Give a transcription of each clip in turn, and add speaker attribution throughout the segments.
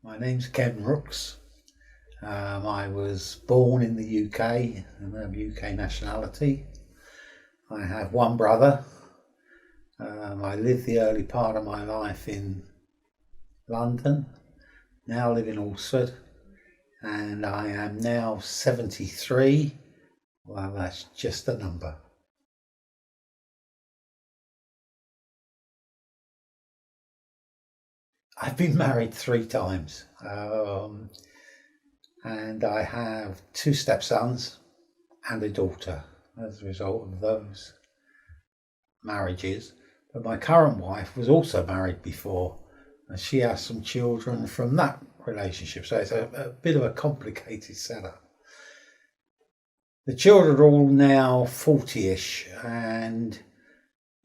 Speaker 1: My name's Ken Rooks. I was born in the UK and I have UK nationality. I have one brother. I lived the early part of my life in London, now live in Alsford, and I am now 73. Well, that's just a number. I've been married 3 times, and I have 2 stepsons and a daughter as a result of those marriages. But my current wife was also married before, and she has some children from that relationship. So it's a bit of a complicated setup. The children are all now 40-ish, and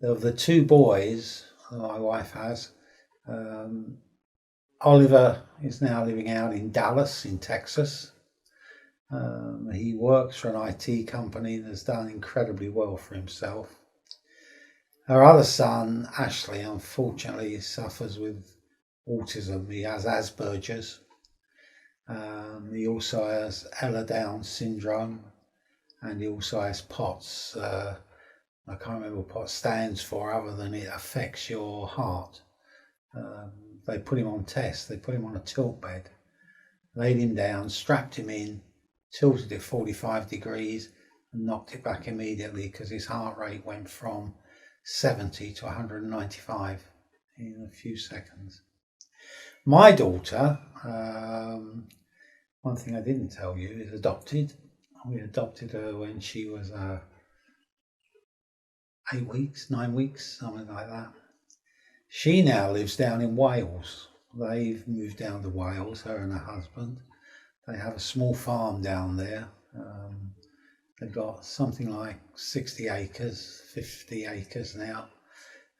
Speaker 1: of the 2 boys that my wife has, um, Oliver is now living out in Dallas in Texas. He works for an IT company and has done incredibly well for himself. Our other son, Ashley, unfortunately suffers with autism. He has Asperger's. He also has Ehlers-Danlos syndrome, and he also has POTS. I can't remember what POTS stands for, other than it affects your heart. They put him on test. They put him on a tilt bed, laid him down, strapped him in, tilted it 45 degrees, and knocked it back immediately because his heart rate went from 70 to 195 in a few seconds. My daughter, one thing I didn't tell you, is adopted. We adopted her when she was 8 weeks, 9 weeks, something like that. She now lives down in Wales. They've moved down to Wales, her and her husband. They have a small farm down there. They've got something like 60 acres, 50 acres now.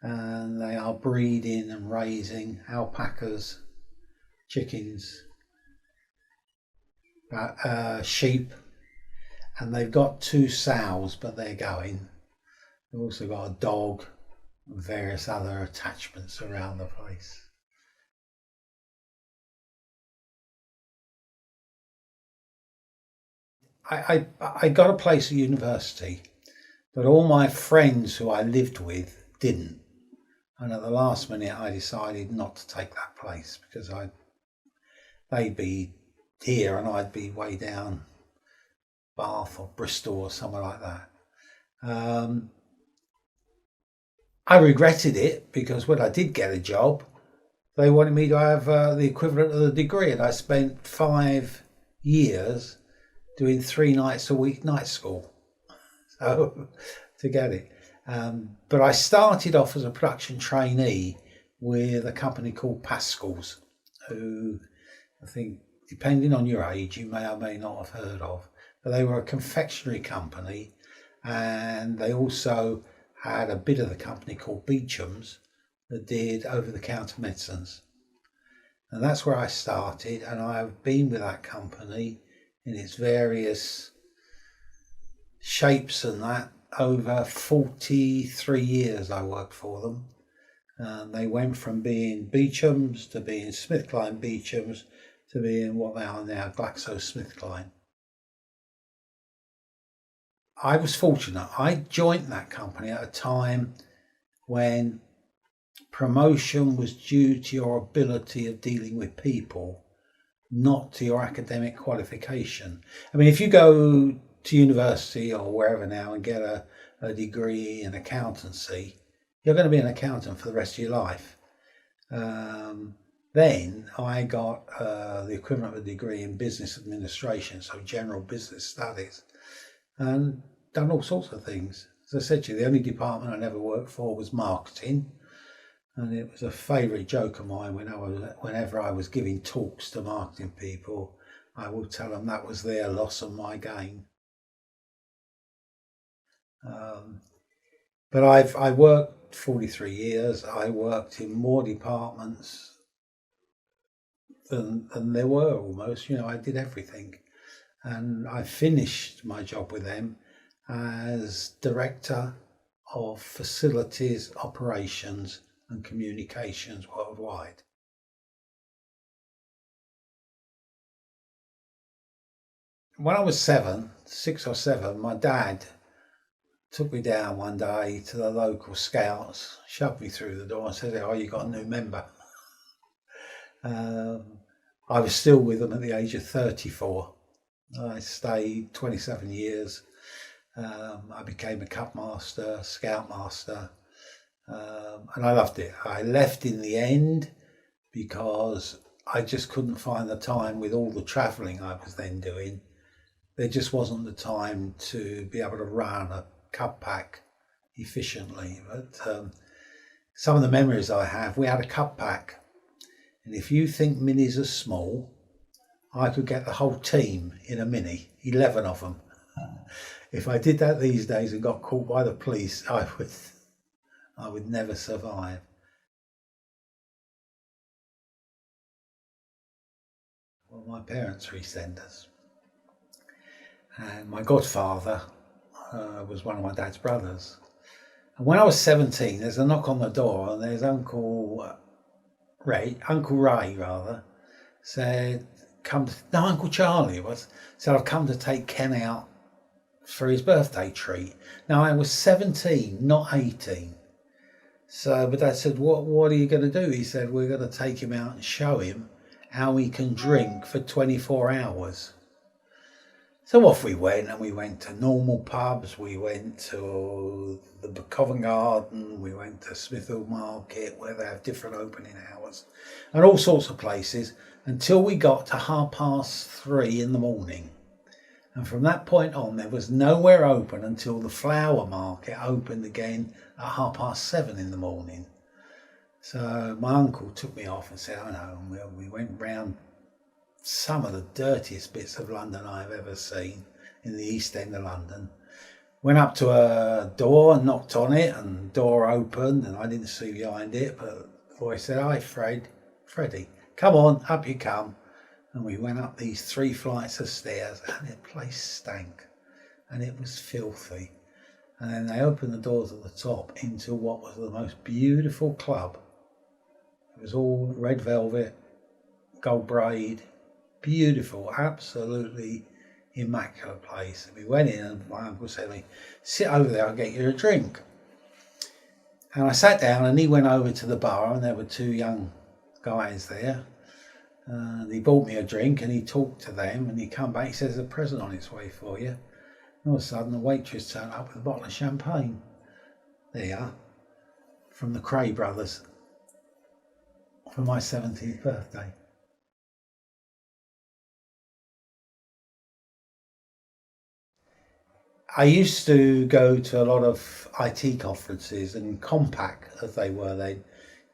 Speaker 1: And they are breeding and raising alpacas, chickens, sheep. And they've got 2 sows, but they're going. They've also got a dog and various other attachments around the place. I got a place at university, but all my friends who I lived with didn't. And at the last minute, I decided not to take that place because they'd be here and I'd be way down Bath or Bristol or somewhere like that. I regretted it because when I did get a job, they wanted me to have the equivalent of the degree, and I spent 5 years doing 3 nights a week night school so to get it. But I started off as a production trainee with a company called Pascal's, who I think, depending on your age, you may or may not have heard of. But they were a confectionery company, and they also had a bit of the company called Beecham's that did over-the-counter medicines. And that's where I started, and I've been with that company in its various shapes and that over 43 years I worked for them. And they went from being Beecham's to being SmithKline Beecham's to being what they are now, GlaxoSmithKline. I was fortunate. I joined that company at a time when promotion was due to your ability of dealing with people, not to your academic qualification. I mean, if you go to university or wherever now and get a degree in accountancy, you're going to be an accountant for the rest of your life. Then I got the equivalent of a degree in business administration, so general business studies, and done all sorts of things. As I said to you, the only department I never worked for was marketing, and it was a favourite joke of mine whenever I was giving talks to marketing people, I would tell them that was their loss and my gain. But I worked 43 years. I worked in more departments than there were almost. I did everything. And I finished my job with them as Director of Facilities, Operations and Communications worldwide. when I was 6 or 7, my dad took me down one day to the local scouts, shoved me through the door and said, "Oh, you got a new member." I was still with them at the age of 34. I stayed 27 years. I became a cup master, scout master, and I loved it. I left in the end because I just couldn't find the time with all the travelling I was then doing. There just wasn't the time to be able to run a cub pack efficiently. But some of the memories I have, we had a cub pack. And if you think minis are small, I could get the whole team in a mini, 11 of them. If I did that these days and got caught by the police, I would never survive. Well, my parents were EastEnders. And my godfather was one of my dad's brothers. And when I was 17, there's a knock on the door and there's Uncle Ray, said, Uncle Charlie said, "I've come to take Ken out for his birthday treat." Now, I was 17, not 18. So, but Dad said, what are you going to do? He said, "We're going to take him out and show him how he can drink for 24 hours. So off we went, and we went to normal pubs, we went to the Covent Garden, we went to Smithfield Market, where they have different opening hours, and all sorts of places, until we got to 3:30 in the morning. And from that point on, there was nowhere open until the flower market opened again at 7:30 in the morning. So my uncle took me off and said, "Oh no," and we went round some of the dirtiest bits of London I've ever seen, in the East End of London. Went up to a door and knocked on it, and the door opened, and I didn't see behind it, but the voice said, "Hi, Freddie, come on, up you come." And we went up these 3 flights of stairs, and the place stank, and it was filthy. And then they opened the doors at the top into what was the most beautiful club. It was all red velvet, gold braid, beautiful, absolutely immaculate place. We went in and my uncle said to me, "Sit over there, I'll get you a drink." And I sat down and he went over to the bar and there were 2 young guys there. And he bought me a drink and he talked to them and he come back, he says, "There's a present on its way for you." And all of a sudden the waitress turned up with a bottle of champagne. There you are, from the Cray brothers, for my 17th birthday. I used to go to a lot of IT conferences, and Compact, as they were then,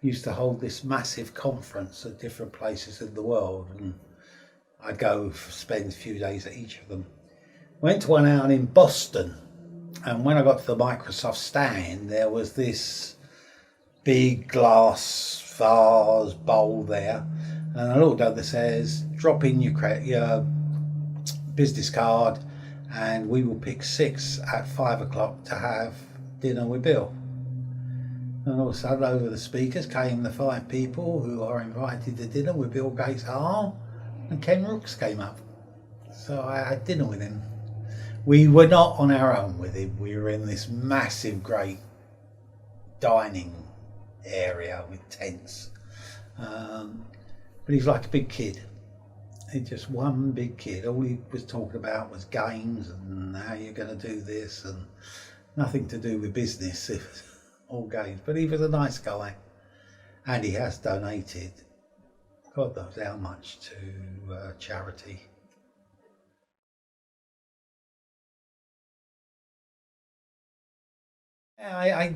Speaker 1: used to hold this massive conference at different places in the world, and I'd go spend a few days at each of them. Went to one out in Boston, and when I got to the Microsoft stand, there was this big glass vase bowl there, and a little note that says, "Drop in your business card, and we will pick 6 at 5 o'clock to have dinner with Bill." And all of a sudden, over the speakers came the 5 people who are invited to dinner with Bill Gates. And Ken Rooks came up. So I had dinner with him. We were not on our own with him. We were in this massive, great dining area with tents. But he's like a big kid. He's just one big kid. All he was talking about was games and how you're going to do this, and nothing to do with business. It was all games. But he was a nice guy, and he has donated, God knows how much, to charity. I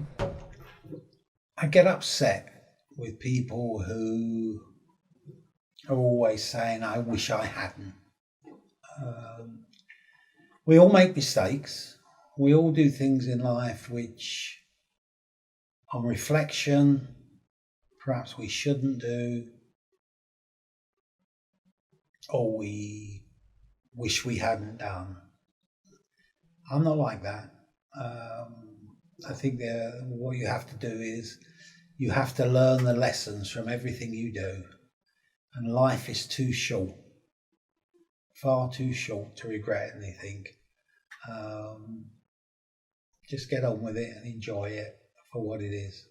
Speaker 1: get upset with people who are always saying, "I wish I hadn't." We all make mistakes. We all do things in life which, on reflection, perhaps we shouldn't do, or we wish we hadn't done. I'm not like that. I think what you have to do is you have to learn the lessons from everything you do. And life is too short far too short to regret anything. Just get on with it and enjoy it for what it is.